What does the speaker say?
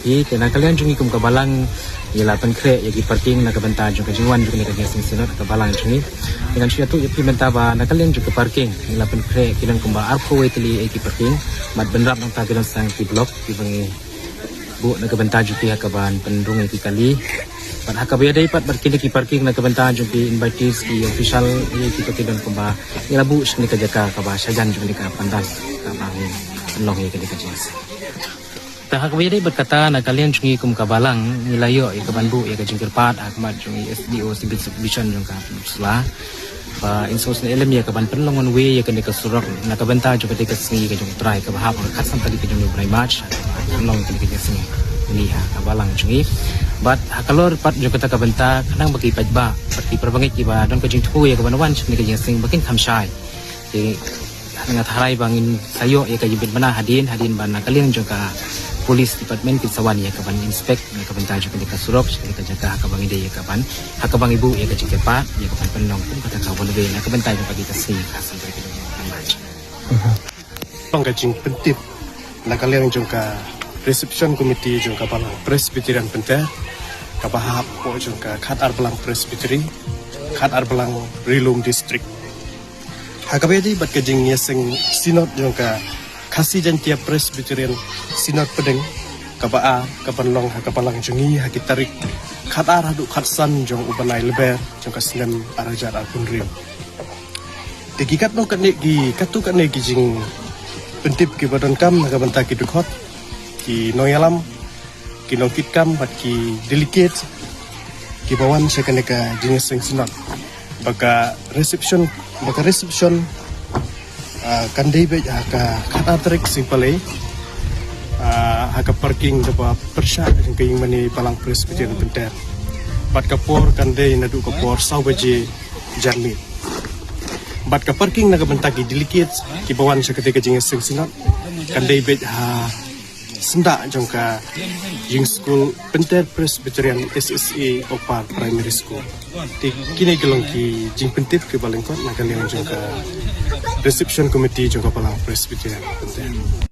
pi kena kalian jungi kum kabalang ialah penkre yagi parking nak benta juga jingwan juga nak sing sinot kabalang jungi dengan sia tu pi benta ba nak kalian juga parking ialah penkre kilan kum ba arko wetli yagi parking mat benrap nang ta kilan sang pi blok pi bangi bu nak benta juga kaban pendung yagi kali pat hakabaya dai pat berkini ki parking nak benta juga invitees ki official yagi kilan kum ba ialah bu sni ka jaka ka ba sajan juga ka pandas ka bangi long yagi ka jelas. Tahak wiri berkata nak kalian cungi kum kabalang nilayo ya kebanbu ya kejengkir pat akmat cungi SDO civil subdivision jong ka sela pa insos na elem ya keban penlongon we ya kene kesurok nak kebenta juga de kesni ke jong try ke bahap kat sampai ke jong brai match penlong kene ke sini ini ha kabalang cungi bat hakalor pat jo kata kebenta kadang bagi pajba seperti perbangit kiba don ke jeng tu ya kebanwan cungi ke sing bakin kamsai jadi dengan harai bangin sayo ya kejibit mana hadin bana kalian juga polis department Kitsawan ya kaban inspect ya kaban tajo ka surok ya ka jaga hakabang ide ya kaban hakabang ibu ya ka cepat ya kaban penong pun kata kawan lebih ya kaban tajo pagi kasih hasil dari kedua match pangkajing pentip na kalian jongka reception committee jongka palang presbyterian pente kabahap po jongka khat arbalang presbytery khat arbalang rilum district hakabedi bat kajing yeseng sinod jongka kasih jantia presbyterian sinod pedeng kabaa kapanlong hakapalang jungi hakitarik khatar hadu khatsan jong ubanai leber jong kasnem arajar alpunrim digikat no kan gi katu kan gi jing pentip ki badan kam nakabanta ki dukhot ki noyalam ki nongkit kam bat ki delicate ki bawan sekaneka jenis sing sinod baka reception kandai be haka kata trik simpale haka parking dapa persya kaying mani palang presbyterian penter bat kapor kandai nadu kapor saubaje jarmi bat ka parking naga bentagi delicate ki bawan seketika jinges sing sinot kandai be ha senda jongka jing school penter presbyterian SSA Opar primary school kini gelong ki jing pentip ke balengkot naga leong jongka reception committee jongka palang presbyterian penter